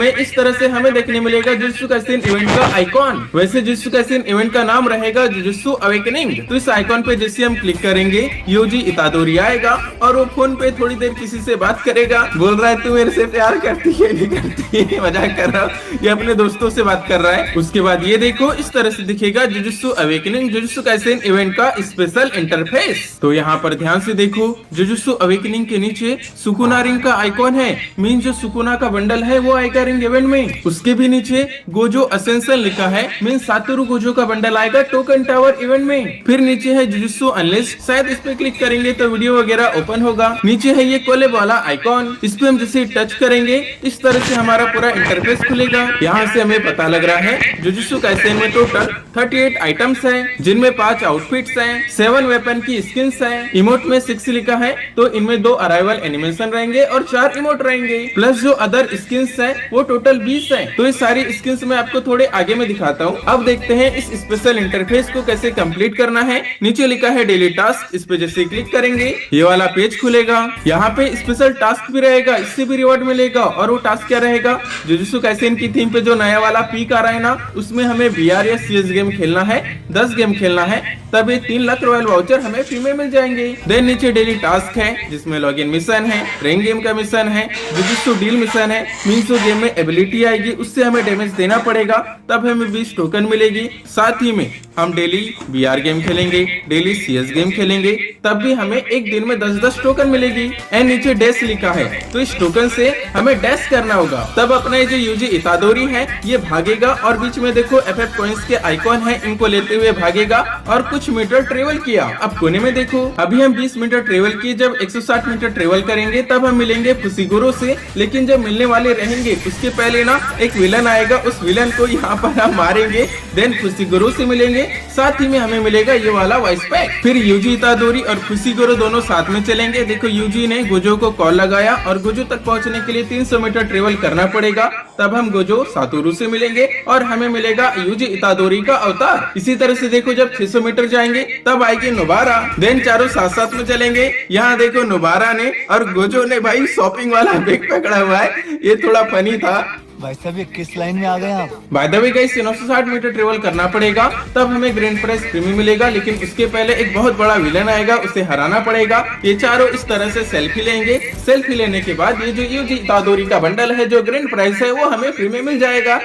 में इस तरह से हमें देखने मिलेगा जुजुत्सु काइसेन इवेंट का आइकॉन। वैसे जुजुत्सु काइसेन इवेंट का नाम रहेगा जुजुत्सु अवेकनिंग। तो इस आइकॉन पे जैसे हम क्लिक करेंगे यूजी इतादोरी आएगा और वो फोन पे थोड़ी देर किसी से बात करेगा। बोल रहा है तू मेरे से प्यार करती है नहीं करती है, मजाक कर रहा हूँ, ये अपने दोस्तों से बात कर रहा है। उसके बाद ये देखो इस तरह से दिखेगा jujutsu awakening jujutsu Kaisen event का स्पेशल इंटरफेस। तो यहाँ पर ध्यान से देखो जुजुत्सु अवेकनिंग के नीचे सुकुना रिंग का आइकॉन है, मीन जो सुकुना का बंडल है वो आएगा रिंग इवेंट में। उसके भी नीचे गोजो असेंशन लिखा है, मीन सातोरु गोजो का बंडल आएगा टोकन टावर इवेंट में। फिर नीचे है जुजुत्सु अनलिस्ट, शायद इस पे क्लिक करेंगे तो वीडियो वगैरह ओपन होगा। नीचे है ये कोलेब वाला आइकॉन, इस पे हम जैसे टच करेंगे इस तरह से हमारा पूरा इंटरफेस खुलेगा। यहाँ से हमें पता लग रहा है जुजुत्सु काइसेन में टोटल 38 आइटम्स हैं, जिनमें 5 आउटफिट्स हैं, 7 वेपन की स्किन्स हैं, इमोट में 6 लिखा है तो इनमें 2 अराइवल एनिमेशन रहेंगे और 4 इमोट रहेंगे, प्लस जो अदर स्किन्स हैं वो टोटल 20 हैं। तो ये सारी स्किन्स मैं आपको थोड़े आगे में दिखाता हूँ। अब देखते हैं इस स्पेशल इंटरफेस को कैसे कंप्लीट करना है। नीचे लिखा है डेली टास्क, इस पे जैसे क्लिक करेंगे ये वाला पेज खुलेगा। यहाँ पे स्पेशल टास्क भी रहेगा, इससे भी रिवॉर्ड मिलेगा। और वो टास्क क्या रहेगा, जुजुत्सु काइसेन की थीम पे जो नया वाला पीक आ रहा है ना, उसमें हमें बीआर या सीएस गेम खेलना है, 10 गेम खेलना है, तब ये 3 लाख रॉयल वाउचर हमें फ्री में मिल जाएंगे। देन नीचे डेली टास्क है जिसमें लॉगिन मिशन है, रैंक गेम का मिशन है, जुजुत्सु डील मिशन है, मींस जो गेम में एबिलिटी आएगी उससे हमें डैमेज देना पड़ेगा तब हमें 20 टोकन मिलेगी। साथ ही में हम डेली बीआर गेम खेलेंगे, डेली सीएस गेम खेलेंगे, तब भी हमें एक दिन में 10-10 टोकन मिलेगी। एंड नीचे डैश लिखा है, तो इस टोकन से हमें डैश करना होगा, तब अपना ये जो यूजी इतादोरी है ये भागेगा और बीच में देखो एफएफ कॉइंस के आइकॉन है, इनको लेते हुए भागेगा और कुछ मीटर ट्रेवल किया। अब कोने में देखो अभी हम 20 मीटर ट्रेवल किए, जब 160 मीटर ट्रेवल करेंगे तब हम मिलेंगे फुसिगुरो से। लेकिन जब मिलने वाले रहेंगे उसके पहले ना एक विलन आएगा, उस विलन को यहाँ पर हम मारेंगे, देन फुसिगुरो से मिलेंगे। साथ ही में हमें मिलेगा ये वाला वॉइस पैक। फिर यूजी इतादोरी और फुसिगुरो दोनों साथ में चलेंगे। देखो यूजी ने गोजो को कॉल लगाया और गोजो तक पहुँचने के लिए 300 मीटर ट्रेवल करना पड़ेगा, तब हम गोजो सातोरु से मिलेंगे और हमें मिलेगा यूजी इतादोरी का अवतार। इसी तरह से देखो जब 600 मीटर जाएंगे तब आएगी नोबारा। देन चारों साथ साथ में चलेंगे। यहाँ देखो नोबारा ने और गोजो ने भाई शॉपिंग वाला बैग पकड़ा हुआ है, ये थोड़ा फनी था। भाई साहब ये किस लाइन में आ गए आप? By the way guys 960 metre travel करना पड़ेगा तब हमें ग्रैंड प्राइज फ्री में मिलेगा, लेकिन उसके पहले एक बहुत बड़ा विलन आएगा, उसे हराना पड़ेगा। ये चारों इस तरह से सेल्फी लेंगे। सेल्फी लेने के बाद ये जो यूजी इतादोरी का बंडल है जो ग्रैंड प्राइज है वो हमें फ्री में मिल जाएगा।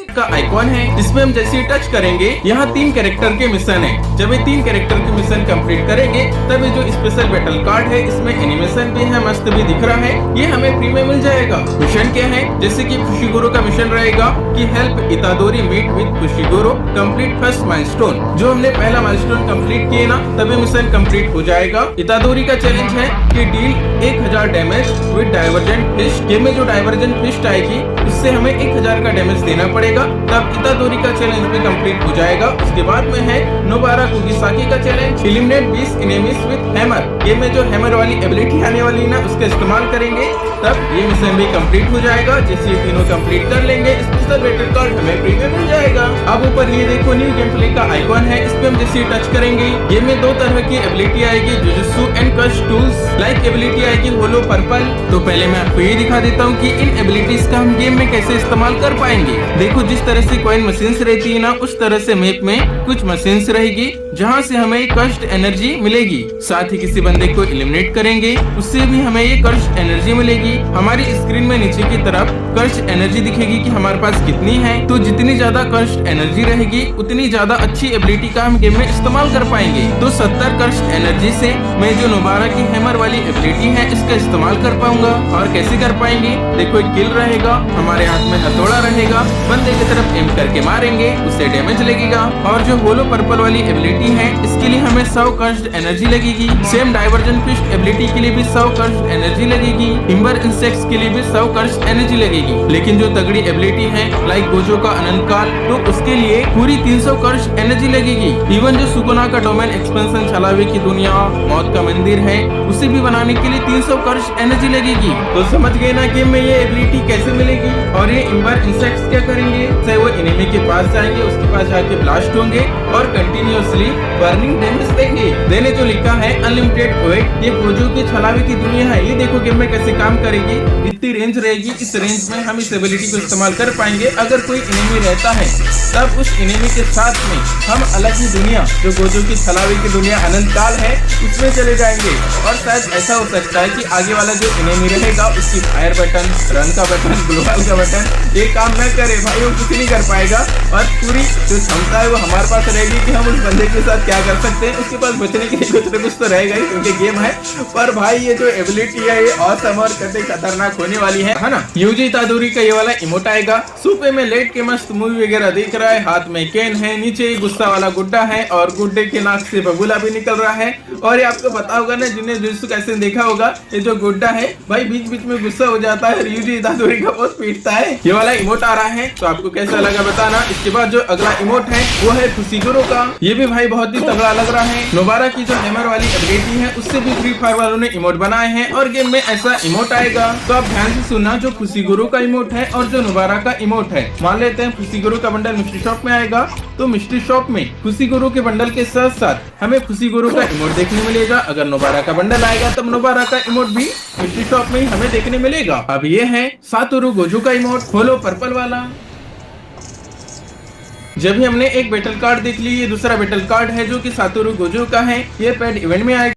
का आइकॉन है, जिसपे हम जैसे ही टच करेंगे यहाँ 3 कैरेक्टर के मिशन है। जब ये 3 कैरेक्टर के मिशन कंप्लीट करेंगे तब ये जो स्पेशल बैटल कार्ड है इसमें एनिमेशन भी है, मस्त भी दिख रहा है, ये हमें फ्री में मिल जाएगा। मिशन क्या है, जैसे कि फुशिगुरो का मिशन रहेगा कि help Itadori meet with Fushiguro complete first milestone. जो हमने पहला माइलस्टोन कंप्लीट किए ना तभी मिशन कंप्लीट हो जाएगा। इतादोरी का चैलेंज है कि deal 1000 damage with divergent fist. Game में जो डाइवर्जेंट फिस्ट आएगी उससे हमें 1000 का डैमेज देना पड़ेगा, तब इतादोरी का चैलेंज भी कंप्लीट हो जाएगा। उसके बाद में है नोबारा कुगिसाकी का challenge, eliminate 20 enemies with hammer. Game में जो हैमर वाली एबिलिटी आने वाली ना उसका इस्तेमाल करेंगे तब ये मिशन भी कंप्लीट हो जाएगा। जैसे ये तीनों कंप्लीट कर लेंगे स्पेशल बैटल कार्ड हमें फ्री में मिल जाएगा। अब ऊपर ये देखो न्यू गेम प्ले का आइकॉन है, इस पे हम जैसे टच करेंगे गेम में 2 तरह की एबिलिटी आएगी, जुजुत्सु एंड कस्ट टूल्स। लाइक एबिलिटी आएगी होलो पर्पल। तो पहले मैं आपको ये दिखा देता हूँ कि इन एबिलिटीज का हम गेम में कैसे इस्तेमाल कर पाएंगे। देखो जिस तरह से कॉइन मशीन्स रहती है ना उस तरह से मैप में कुछ मशीन्स रहेगी जहाँ से हमें कस्ट एनर्जी मिलेगी। साथ ही किसी बंदे को एलिमिनेट करेंगे उससे भी हमें ये कस्ट एनर्जी मिलेगी। हमारी स्क्रीन में नीचे की तरफ कस्ट एनर्जी दिखेगी कि हमारे पास कितनी है। तो जितनी ज्यादा कस्ट एनर्जी रहेगी उतनी ज्यादा अच्छी एबिलिटी का हम गेम में इस्तेमाल कर पाएंगे। तो 70 कस्ट एनर्जी से मैं जो नोबारा की हैमर वाली एबिलिटी है इसका इस्तेमाल कर पाऊंगा। और कैसे कर पाएंगे, देखो एक किल रहेगा, हमारे हाथ में हथौड़ा रहेगा, बंदे की तरफ एम करके मारेंगे उससे डैमेज लगेगा। और जो होलो पर्पल वाली एबिलिटी है इसके लिए हमें 100 कस्ट एनर्जी लगेगी। सेम डाइवर्जेंट फिस्ट एबिलिटी के लिए भी 100 कस्ट एनर्जी लगेगी। टिम्बर इंसेक्ट्स के लिए भी 100 कस्ट एनर्जी लगेगी। लेकिन जो तगड़ी एबिलिटी है लाइक गोजो का अनंत काल, तो उसके लिए पूरी 300 कस्ट एनर्जी लगेगी। इवन जो सुकुना का डोमेन एक्सपेंशन छलावे की दुनिया मौत का मंदिर है उसे भी बनाने के लिए 300 कस्ट एनर्जी लगेगी। तो समझ गए ना गेम में ये एबिलिटी कैसे मिलेगी। और ये इम्बर इंसेक्ट्स क्या करेंगे, चाहे वो एनिमी के पास जाएंगे, उसके पास जाके ब्लास्ट होंगे और कंटिन्यूअसली बर्निंग डैमेज देंगे। देने जो लिखा है अनलिमिटेड वेट, ये गोजो की छलावे की दुनिया है। ये देखो गेम में कैसे काम करेगी। इतनी रेंज रहेगी, इस रेंज में हम इस एबिलिटी को इस्तेमाल कर पाएंगे। अगर कोई एनिमी रहता है तब उस एनिमी के साथ में हम अलग ही दुनिया, जो गोजो की छलावे की दुनिया अनंत काल है, उसमें चले जाएंगे। और शायद ऐसा हो सकता है कि आगे वाला जो एनिमी रहेगा उसकी फायर बटन, रन का बटन, ग्लोबल का बटन ये काम न करे भाई, वो कुछ नहीं कर पाएगा। और पूरी जो क्षमता है वो हमारे पास रहेगी कि हम उस बंदे के साथ क्या कर सकते हैं। उसके पास बचने के लिए कुछ न कुछ तो रहेगा ही, क्योंकि गेम है। पर भाई ये जो एबिलिटी है ये ऑसम और कतई खतरनाक होने वाली है ना। यूजी इतादोरी का ये वाला इमोट आएगा। सूपे में लेट के मस्त मूवी वगैरह देख रहा है, हाथ में कैन है, नीचे गुस्सा वाला गुड्डा है और गुड्डे के नाक से बबूला भी निकल रहा है। और ये आपको पता होगा ना, जिन्हें जुजुत्सु कैसे देखा होगा, ये जो गुड्डा है भाई बीच बीच में गुस्सा हो जाता है, यूजी इतादोरी का बहुत पीटता है। ये वाला इमोट आ रहा है, तो आपको कैसा लगा बताना। इसके बाद जो अगला इमोट है वो है फुसिगुरो का। ये भी भाई बहुत ही तगड़ा लग रहा है। नोबारा की जो हैमर वाली एबिलिटी है उससे भी फ्री फायर वालों ने इमोट बनाए हैं और गेम में ऐसा इमोट आएगा। तो आप ध्यान से सुनना, जो फुसिगुरो का इमोट है और जो नोबारा का इमोट है, मान लेते हैं फुसिगुरो का बंडल मिस्ट्री शॉप में आएगा, तो मिस्ट्री शॉप में फुसिगुरो के बंडल के साथ साथ हमें फुसिगुरो का इमोट देखने मिलेगा। अगर नोबारा का बंडल आएगा तब नोबारा का इमोट भी मिस्ट्री शॉप में ही हमें देखने मिलेगा। अब ये है सातोरू गोजो का इमोट, होलो पर्पल वाला। जब भी हमने एक बैटल कार्ड देख ली, ये दूसरा बैटल कार्ड है जो कि सातोरू गोजो का है। ये पेड इवेंट में आएगा।